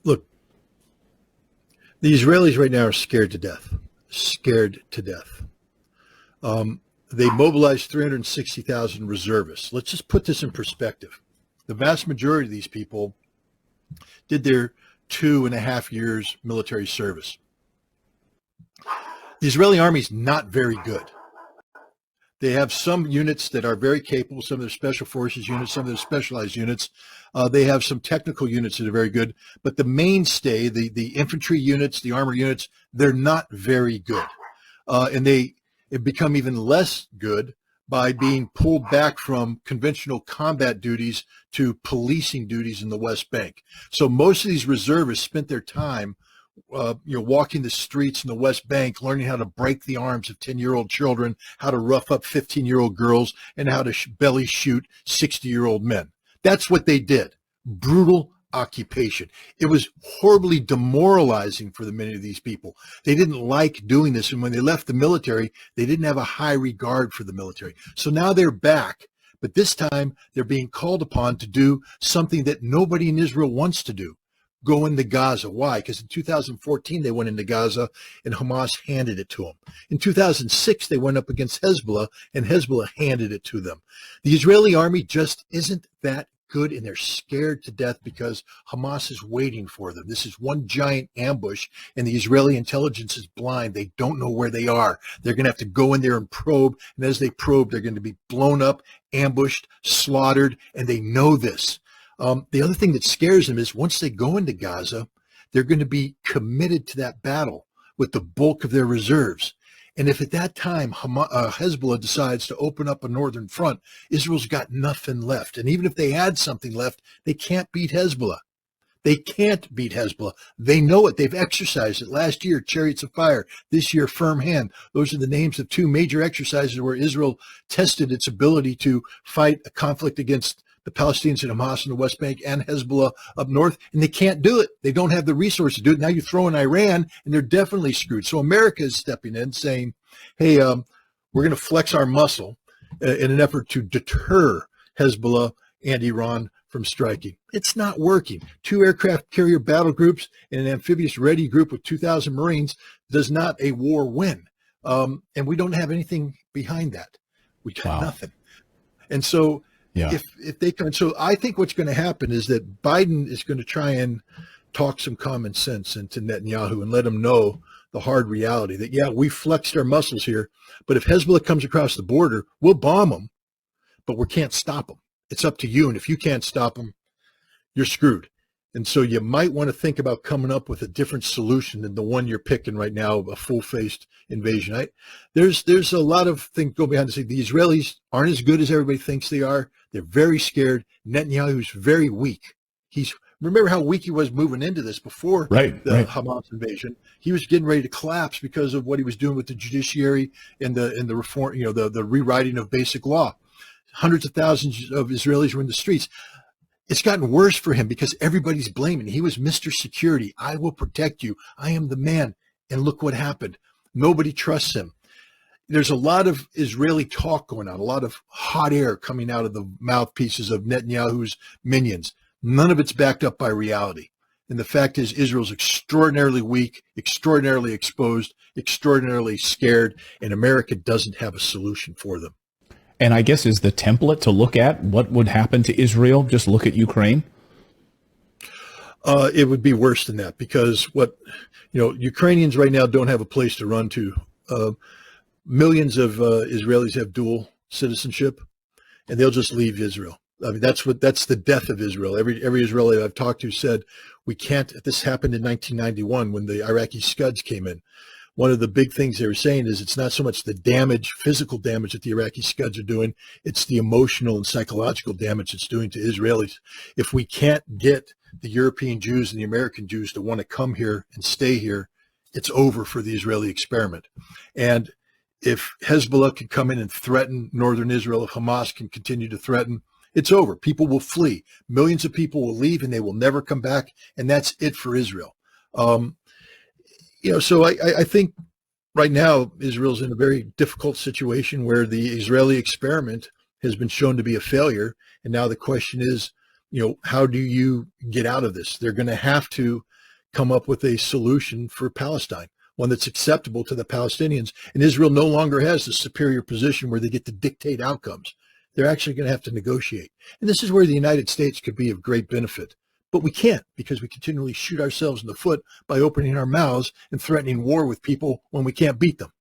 Look, the Israelis right now are scared to death, scared to death. They mobilized 360,000 reservists. Let's just put this in perspective. The vast majority of these people did their 2.5 years military service. The Israeli army is not very good. They have some units that are very capable, some of their special forces units, some of their specialized units. They have some technical units that are very good, but the mainstay, the infantry units, the armor units, they're not very good. And they have become even less good by being pulled back from conventional combat duties to policing duties in the West Bank. So most of these reservists spent their time walking the streets in the West Bank, learning how to break the arms of 10-year-old children, how to rough up 15-year-old girls, and how to belly shoot 60-year-old men. That's what they did. Brutal occupation. It was horribly demoralizing for many of these people. They didn't like doing this. And when they left the military, they didn't have a high regard for the military. So now they're back, but this time they're being called upon to do something that nobody in Israel wants to do. Go into Gaza. Why? Because in 2014, they went into Gaza and Hamas handed it to them. In 2006, they went up against Hezbollah and Hezbollah handed it to them. The Israeli army just isn't that good, and they're scared to death because Hamas is waiting for them. This is one giant ambush, and the Israeli intelligence is blind. They don't know where they are. They're going to have to go in there and probe, and as they probe, they're going to be blown up, ambushed, slaughtered, and they know this. The other thing that scares them is once they go into Gaza, they're going to be committed to that battle with the bulk of their reserves. And if at that time Hezbollah decides to open up a northern front, Israel's got nothing left. And even if they had something left, they can't beat Hezbollah. They can't beat Hezbollah. They know it. They've exercised it. Last year, Chariots of Fire. This year, Firm Hand. Those are the names of two major exercises where Israel tested its ability to fight a conflict against the Palestinians and Hamas in the West Bank and Hezbollah up north, and they can't do it. They don't have the resources to do it. Now you throw in Iran, and they're definitely screwed. So America is stepping in saying, hey, we're going to flex our muscle in an effort to deter Hezbollah and Iran from striking. It's not working. 2 aircraft carrier battle groups and an amphibious ready group with 2,000 Marines does not a war win. And we don't have anything behind that. We got nothing. And so if they come, so I think what's going to happen is that Biden is going to try and talk some common sense into Netanyahu and let him know the hard reality that, yeah, we flexed our muscles here, but if Hezbollah comes across the border, we'll bomb them, but we can't stop them. It's up to you. And if you can't stop them, you're screwed. And so you might want to think about coming up with a different solution than the one you're picking right now, a full-faced invasion. There's a lot of things go behind the scenes. The Israelis aren't as good as everybody thinks they are. They're very scared. Netanyahu's very weak. Remember how weak he was moving into this before the Hamas invasion. He was getting ready to collapse because of what he was doing with the judiciary and the reform, the rewriting of basic law. Hundreds of thousands of Israelis were in the streets. It's gotten worse for him because everybody's blaming. He was Mr. Security. I will protect you. I am the man. And look what happened. Nobody trusts him. There's a lot of Israeli talk going on, a lot of hot air coming out of the mouthpieces of Netanyahu's minions. None of it's backed up by reality. And the fact is Israel's extraordinarily weak, extraordinarily exposed, extraordinarily scared, and America doesn't have a solution for them. And I guess is the template to look at what would happen to Israel, just look at Ukraine? It would be worse than that because Ukrainians right now don't have a place to run to. Millions of Israelis have dual citizenship, and they'll just leave Israel. I mean, that's the death of Israel. Every Israeli I've talked to said, we can't, this happened in 1991 when the Iraqi Scuds came in. One of the big things they were saying is it's not so much the damage, physical damage that the Iraqi Scuds are doing, it's the emotional and psychological damage it's doing to Israelis. If we can't get the European Jews and the American Jews to want to come here and stay here, it's over for the Israeli experiment. And if Hezbollah can come in and threaten northern Israel, if Hamas can continue to threaten, it's over. People will flee. Millions of people will leave and they will never come back. And that's it for Israel. So I think right now Israel's in a very difficult situation where the Israeli experiment has been shown to be a failure. And now the question is, how do you get out of this? They're going to have to come up with a solution for Palestine, one that's acceptable to the Palestinians. And Israel no longer has the superior position where they get to dictate outcomes. They're actually going to have to negotiate. And this is where the United States could be of great benefit. But we can't, because we continually shoot ourselves in the foot by opening our mouths and threatening war with people when we can't beat them.